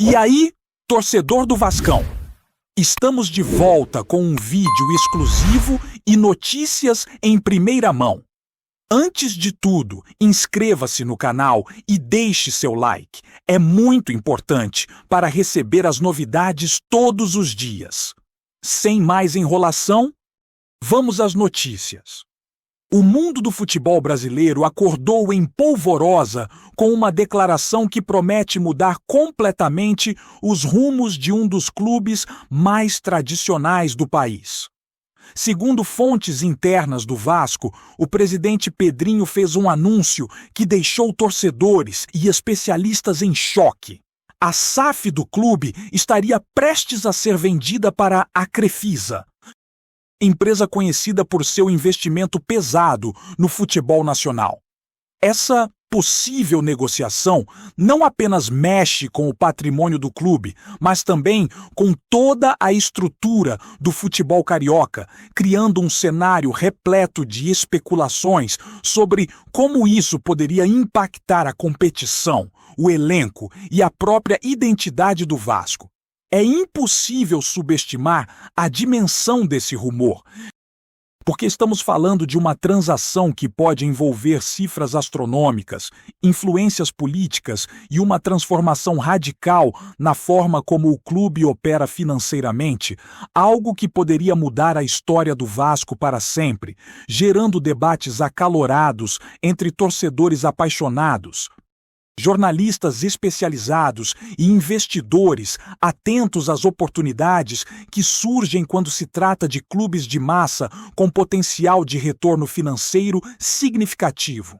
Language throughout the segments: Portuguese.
E aí, torcedor do Vascão, estamos de volta com um vídeo exclusivo e notícias em primeira mão. Antes de tudo, inscreva-se no canal e deixe seu like. É muito importante para receber as novidades todos os dias. Sem mais enrolação, vamos às notícias. O mundo do futebol brasileiro acordou em polvorosa com uma declaração que promete mudar completamente os rumos de um dos clubes mais tradicionais do país. Segundo fontes internas do Vasco, o presidente Pedrinho fez um anúncio que deixou torcedores e especialistas em choque. A SAF do clube estaria prestes a ser vendida para a Crefisa, empresa conhecida por seu investimento pesado no futebol nacional. Essa possível negociação não apenas mexe com o patrimônio do clube, mas também com toda a estrutura do futebol carioca, criando um cenário repleto de especulações sobre como isso poderia impactar a competição, o elenco e a própria identidade do Vasco. É impossível subestimar a dimensão desse rumor, porque estamos falando de uma transação que pode envolver cifras astronômicas, influências políticas e uma transformação radical na forma como o clube opera financeiramente, algo que poderia mudar a história do Vasco para sempre, gerando debates acalorados entre torcedores apaixonados, jornalistas especializados e investidores atentos às oportunidades que surgem quando se trata de clubes de massa com potencial de retorno financeiro significativo.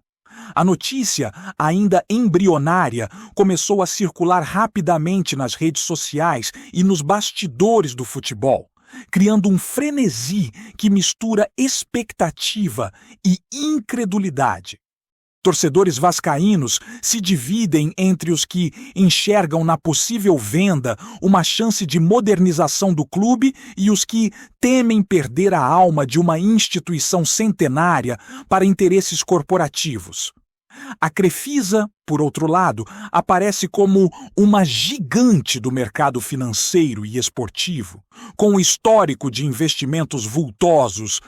A notícia, ainda embrionária, começou a circular rapidamente nas redes sociais e nos bastidores do futebol, criando um frenesi que mistura expectativa e incredulidade. Torcedores vascaínos se dividem entre os que enxergam na possível venda uma chance de modernização do clube e os que temem perder a alma de uma instituição centenária para interesses corporativos. A Crefisa, por outro lado, aparece como uma gigante do mercado financeiro e esportivo, com um histórico de investimentos vultosos.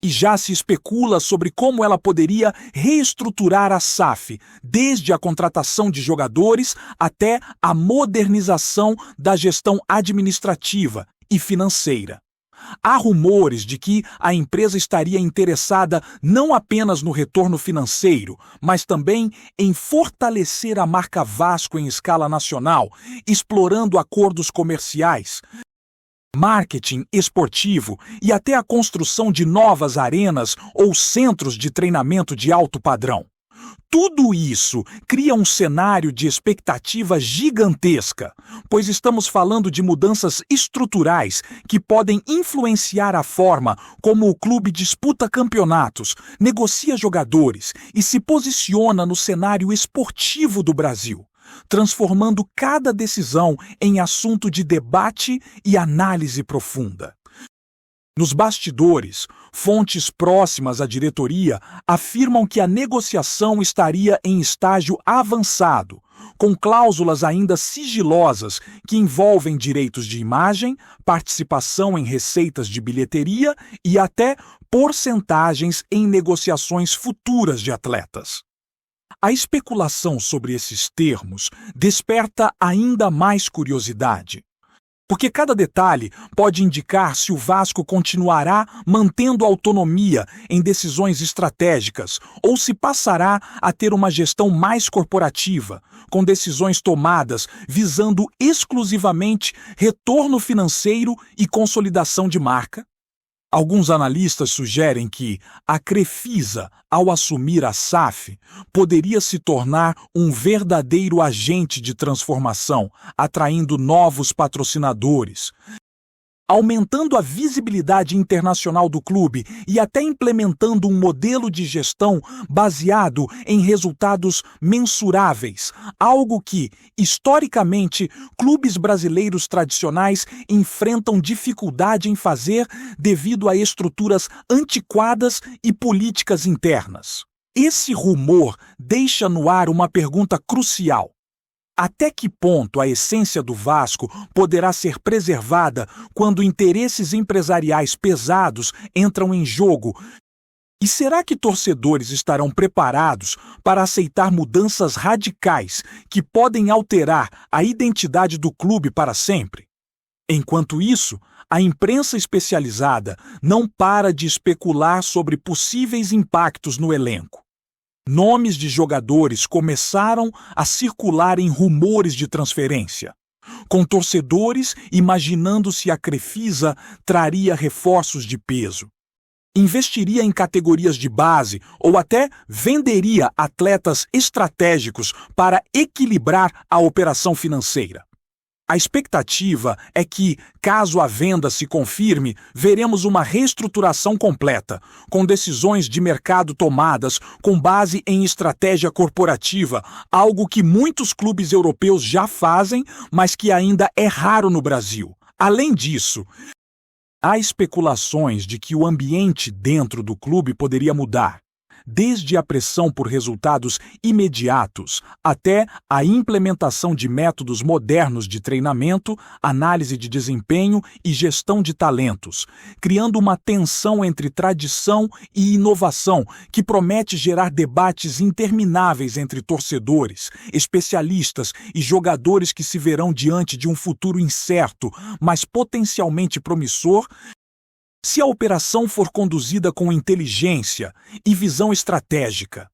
E já se especula sobre como ela poderia reestruturar a SAF, desde a contratação de jogadores até a modernização da gestão administrativa e financeira. Há rumores de que a empresa estaria interessada não apenas no retorno financeiro, mas também em fortalecer a marca Vasco em escala nacional, explorando acordos comerciais, marketing esportivo e até a construção de novas arenas ou centros de treinamento de alto padrão. Tudo isso cria um cenário de expectativa gigantesca, pois estamos falando de mudanças estruturais que podem influenciar a forma como o clube disputa campeonatos, negocia jogadores e se posiciona no cenário esportivo do Brasil, transformando cada decisão em assunto de debate e análise profunda. Nos bastidores, fontes próximas à diretoria afirmam que a negociação estaria em estágio avançado, com cláusulas ainda sigilosas que envolvem direitos de imagem, participação em receitas de bilheteria e até porcentagens em negociações futuras de atletas. A especulação sobre esses termos desperta ainda mais curiosidade, porque cada detalhe pode indicar se o Vasco continuará mantendo autonomia em decisões estratégicas ou se passará a ter uma gestão mais corporativa, com decisões tomadas visando exclusivamente retorno financeiro e consolidação de marca. Alguns analistas sugerem que a Crefisa, ao assumir a SAF, poderia se tornar um verdadeiro agente de transformação, atraindo novos patrocinadores, aumentando a visibilidade internacional do clube e até implementando um modelo de gestão baseado em resultados mensuráveis, algo que, historicamente, clubes brasileiros tradicionais enfrentam dificuldade em fazer devido a estruturas antiquadas e políticas internas. Esse rumor deixa no ar uma pergunta crucial. Até que ponto a essência do Vasco poderá ser preservada quando interesses empresariais pesados entram em jogo? E será que torcedores estarão preparados para aceitar mudanças radicais que podem alterar a identidade do clube para sempre? Enquanto isso, a imprensa especializada não para de especular sobre possíveis impactos no elenco. Nomes de jogadores começaram a circular em rumores de transferência, com torcedores imaginando se a Crefisa traria reforços de peso. Investiria em categorias de base ou até venderia atletas estratégicos para equilibrar a operação financeira. A expectativa é que, caso a venda se confirme, veremos uma reestruturação completa, com decisões de mercado tomadas com base em estratégia corporativa, algo que muitos clubes europeus já fazem, mas que ainda é raro no Brasil. Além disso, há especulações de que o ambiente dentro do clube poderia mudar, desde a pressão por resultados imediatos até a implementação de métodos modernos de treinamento, análise de desempenho e gestão de talentos, criando uma tensão entre tradição e inovação que promete gerar debates intermináveis entre torcedores, especialistas e jogadores que se verão diante de um futuro incerto, mas potencialmente promissor, se a operação for conduzida com inteligência e visão estratégica.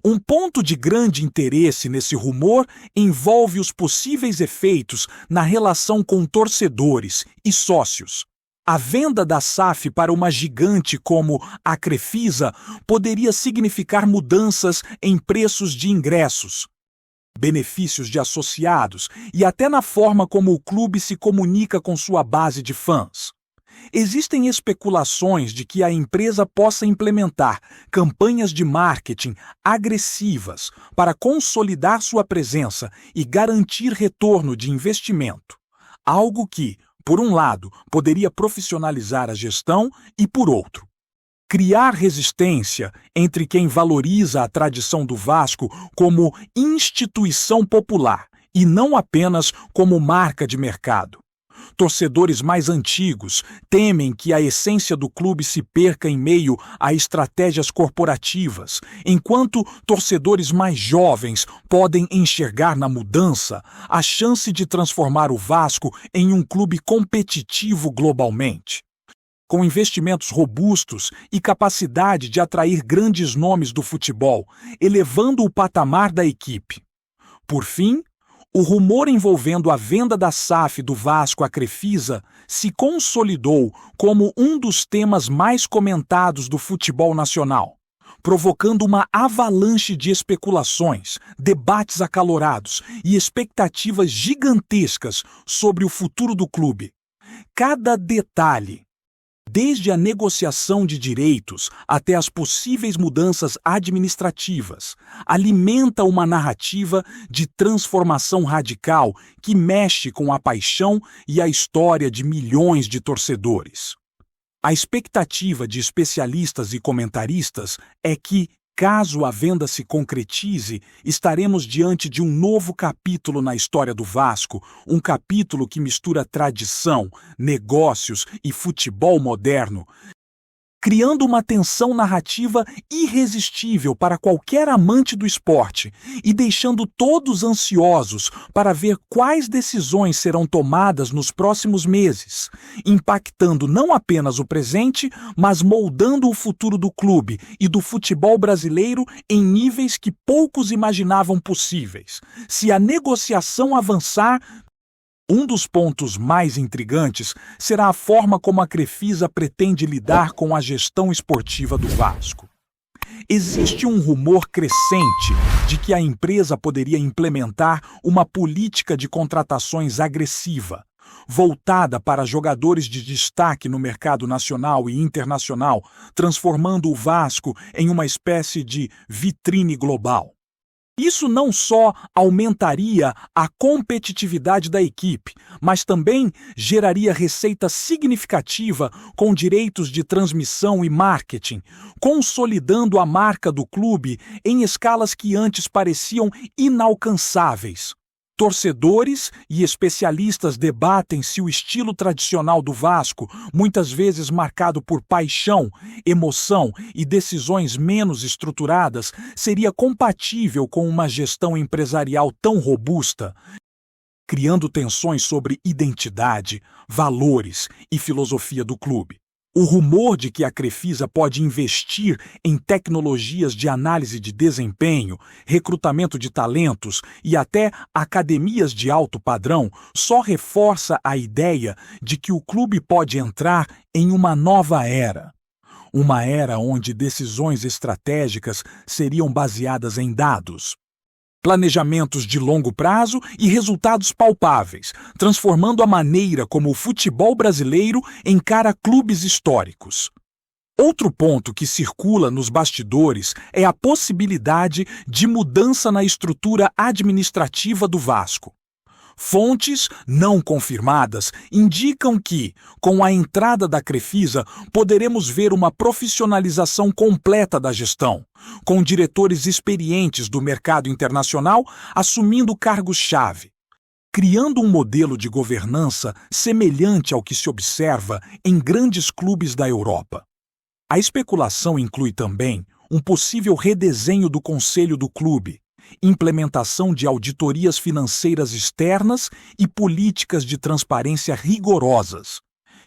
Um ponto de grande interesse nesse rumor envolve os possíveis efeitos na relação com torcedores e sócios. A venda da SAF para uma gigante como a Crefisa poderia significar mudanças em preços de ingressos, benefícios de associados e até na forma como o clube se comunica com sua base de fãs. Existem especulações de que a empresa possa implementar campanhas de marketing agressivas para consolidar sua presença e garantir retorno de investimento, algo que, por um lado, poderia profissionalizar a gestão e, por outro, criar resistência entre quem valoriza a tradição do Vasco como instituição popular e não apenas como marca de mercado. Torcedores mais antigos temem que a essência do clube se perca em meio a estratégias corporativas, enquanto torcedores mais jovens podem enxergar na mudança a chance de transformar o Vasco em um clube competitivo globalmente. Com investimentos robustos e capacidade de atrair grandes nomes do futebol, elevando o patamar da equipe. Por fim, o rumor envolvendo a venda da SAF do Vasco à Crefisa se consolidou como um dos temas mais comentados do futebol nacional, provocando uma avalanche de especulações, debates acalorados e expectativas gigantescas sobre o futuro do clube. Cada detalhe, desde a negociação de direitos até as possíveis mudanças administrativas, alimenta uma narrativa de transformação radical que mexe com a paixão e a história de milhões de torcedores. A expectativa de especialistas e comentaristas é que, caso a venda se concretize, estaremos diante de um novo capítulo na história do Vasco, um capítulo que mistura tradição, negócios e futebol moderno, criando uma tensão narrativa irresistível para qualquer amante do esporte e deixando todos ansiosos para ver quais decisões serão tomadas nos próximos meses, impactando não apenas o presente, mas moldando o futuro do clube e do futebol brasileiro em níveis que poucos imaginavam possíveis. Se a negociação avançar, um dos pontos mais intrigantes será a forma como a Crefisa pretende lidar com a gestão esportiva do Vasco. Existe um rumor crescente de que a empresa poderia implementar uma política de contratações agressiva, voltada para jogadores de destaque no mercado nacional e internacional, transformando o Vasco em uma espécie de vitrine global. Isso não só aumentaria a competitividade da equipe, mas também geraria receita significativa com direitos de transmissão e marketing, consolidando a marca do clube em escalas que antes pareciam inalcançáveis. Torcedores e especialistas debatem se o estilo tradicional do Vasco, muitas vezes marcado por paixão, emoção e decisões menos estruturadas, seria compatível com uma gestão empresarial tão robusta, criando tensões sobre identidade, valores e filosofia do clube. O rumor de que a Crefisa pode investir em tecnologias de análise de desempenho, recrutamento de talentos e até academias de alto padrão só reforça a ideia de que o clube pode entrar em uma nova era. Uma era onde decisões estratégicas seriam baseadas em dados, planejamentos de longo prazo e resultados palpáveis, transformando a maneira como o futebol brasileiro encara clubes históricos. Outro ponto que circula nos bastidores é a possibilidade de mudança na estrutura administrativa do Vasco. Fontes não confirmadas indicam que, com a entrada da Crefisa, poderemos ver uma profissionalização completa da gestão, com diretores experientes do mercado internacional assumindo cargos-chave, criando um modelo de governança semelhante ao que se observa em grandes clubes da Europa. A especulação inclui também um possível redesenho do conselho do clube, implementação de auditorias financeiras externas e políticas de transparência rigorosas,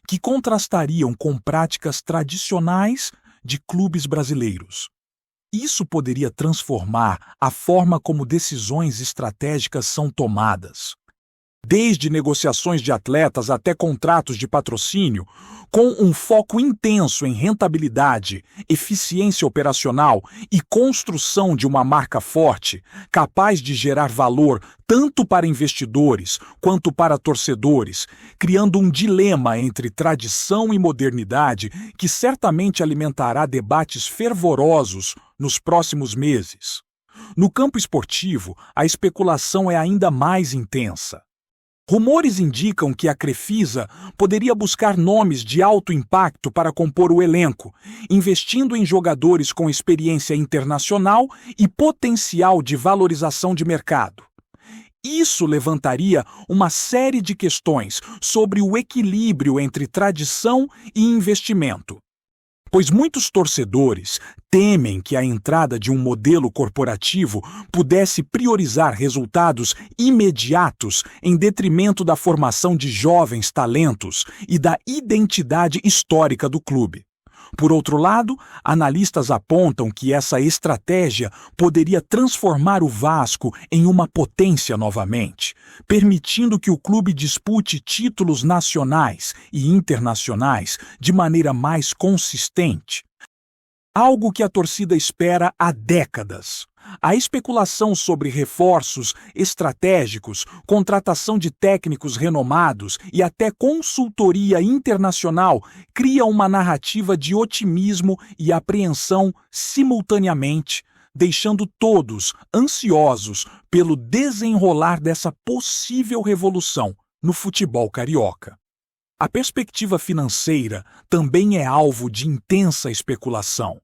que contrastariam com práticas tradicionais de clubes brasileiros. Isso poderia transformar a forma como decisões estratégicas são tomadas, desde negociações de atletas até contratos de patrocínio, com um foco intenso em rentabilidade, eficiência operacional e construção de uma marca forte, capaz de gerar valor tanto para investidores quanto para torcedores, criando um dilema entre tradição e modernidade que certamente alimentará debates fervorosos nos próximos meses. No campo esportivo, a especulação é ainda mais intensa. Rumores indicam que a Crefisa poderia buscar nomes de alto impacto para compor o elenco, investindo em jogadores com experiência internacional e potencial de valorização de mercado. Isso levantaria uma série de questões sobre o equilíbrio entre tradição e investimento, pois muitos torcedores temem que a entrada de um modelo corporativo pudesse priorizar resultados imediatos em detrimento da formação de jovens talentos e da identidade histórica do clube. Por outro lado, analistas apontam que essa estratégia poderia transformar o Vasco em uma potência novamente, permitindo que o clube dispute títulos nacionais e internacionais de maneira mais consistente. Algo que a torcida espera há décadas. A especulação sobre reforços estratégicos, contratação de técnicos renomados e até consultoria internacional cria uma narrativa de otimismo e apreensão simultaneamente, deixando todos ansiosos pelo desenrolar dessa possível revolução no futebol carioca. A perspectiva financeira também é alvo de intensa especulação.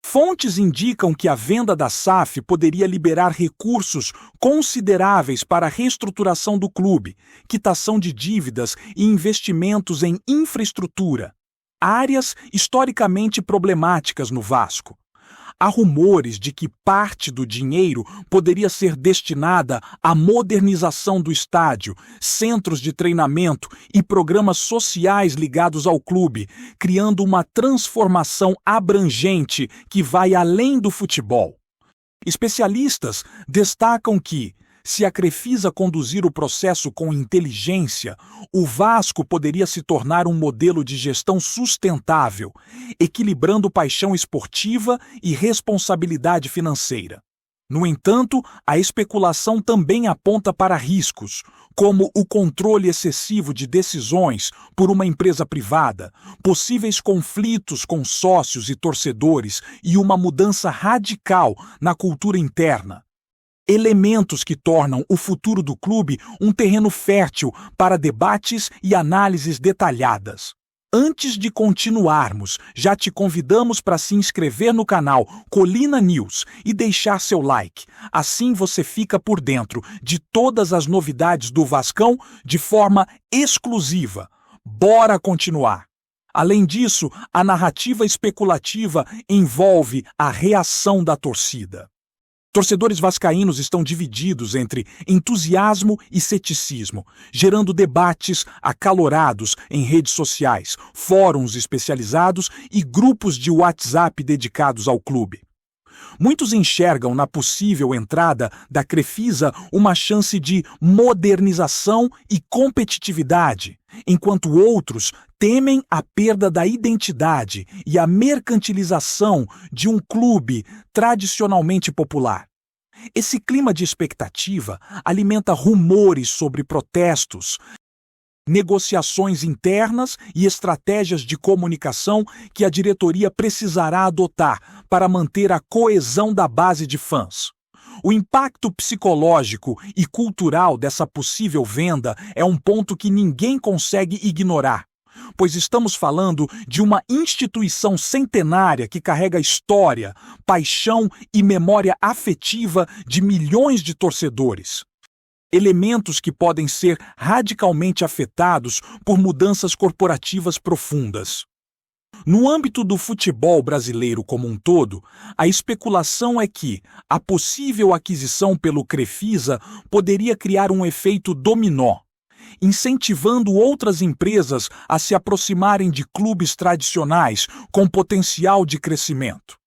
Fontes indicam que a venda da SAF poderia liberar recursos consideráveis para a reestruturação do clube, quitação de dívidas e investimentos em infraestrutura, áreas historicamente problemáticas no Vasco. Há rumores de que parte do dinheiro poderia ser destinada à modernização do estádio, centros de treinamento e programas sociais ligados ao clube, criando uma transformação abrangente que vai além do futebol. Especialistas destacam que, se a Crefisa conduzir o processo com inteligência, o Vasco poderia se tornar um modelo de gestão sustentável, equilibrando paixão esportiva e responsabilidade financeira. No entanto, a especulação também aponta para riscos, como o controle excessivo de decisões por uma empresa privada, possíveis conflitos com sócios e torcedores e uma mudança radical na cultura interna. Elementos que tornam o futuro do clube um terreno fértil para debates e análises detalhadas. Antes de continuarmos, já te convidamos para se inscrever no canal Colina News e deixar seu like. Assim você fica por dentro de todas as novidades do Vascão de forma exclusiva. Bora continuar! Além disso, a narrativa especulativa envolve a reação da torcida. Torcedores vascaínos estão divididos entre entusiasmo e ceticismo, gerando debates acalorados em redes sociais, fóruns especializados e grupos de WhatsApp dedicados ao clube. Muitos enxergam na possível entrada da Crefisa uma chance de modernização e competitividade, enquanto outros temem a perda da identidade e a mercantilização de um clube tradicionalmente popular. Esse clima de expectativa alimenta rumores sobre protestos, negociações internas e estratégias de comunicação que a diretoria precisará adotar para manter a coesão da base de fãs. O impacto psicológico e cultural dessa possível venda é um ponto que ninguém consegue ignorar, pois estamos falando de uma instituição centenária que carrega história, paixão e memória afetiva de milhões de torcedores. Elementos que podem ser radicalmente afetados por mudanças corporativas profundas. No âmbito do futebol brasileiro como um todo, a especulação é que a possível aquisição pelo Crefisa poderia criar um efeito dominó, incentivando outras empresas a se aproximarem de clubes tradicionais com potencial de crescimento.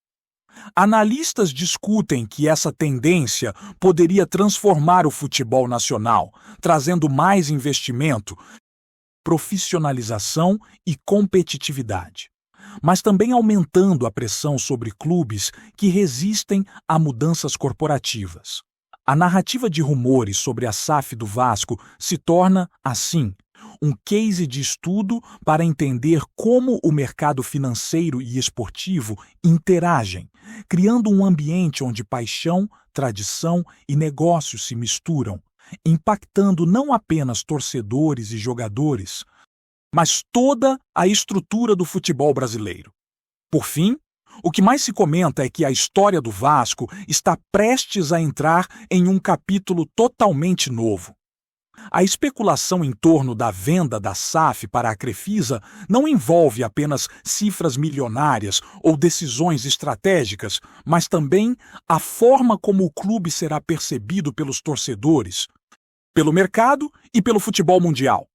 Analistas discutem que essa tendência poderia transformar o futebol nacional, trazendo mais investimento, profissionalização e competitividade, mas também aumentando a pressão sobre clubes que resistem a mudanças corporativas. A narrativa de rumores sobre a SAF do Vasco se torna, assim, um case de estudo para entender como o mercado financeiro e esportivo interagem, criando um ambiente onde paixão, tradição e negócios se misturam, impactando não apenas torcedores e jogadores, mas toda a estrutura do futebol brasileiro. Por fim, o que mais se comenta é que a história do Vasco está prestes a entrar em um capítulo totalmente novo. A especulação em torno da venda da SAF para a Crefisa não envolve apenas cifras milionárias ou decisões estratégicas, mas também a forma como o clube será percebido pelos torcedores, pelo mercado e pelo futebol mundial.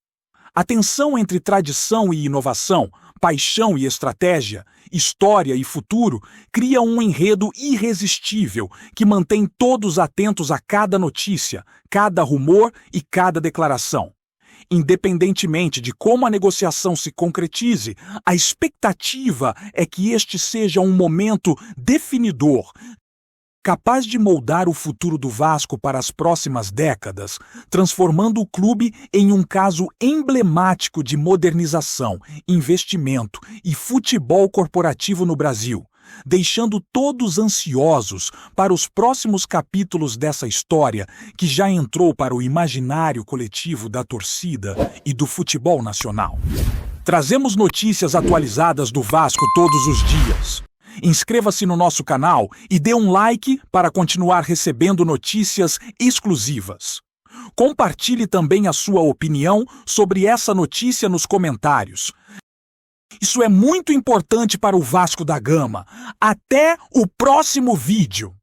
A tensão entre tradição e inovação, paixão e estratégia, história e futuro cria um enredo irresistível que mantém todos atentos a cada notícia, cada rumor e cada declaração. Independentemente de como a negociação se concretize, a expectativa é que este seja um momento definidor, capaz de moldar o futuro do Vasco para as próximas décadas, transformando o clube em um caso emblemático de modernização, investimento e futebol corporativo no Brasil, deixando todos ansiosos para os próximos capítulos dessa história que já entrou para o imaginário coletivo da torcida e do futebol nacional. Trazemos notícias atualizadas do Vasco todos os dias. Inscreva-se no nosso canal e dê um like para continuar recebendo notícias exclusivas. Compartilhe também a sua opinião sobre essa notícia nos comentários. Isso é muito importante para o Vasco da Gama. Até o próximo vídeo!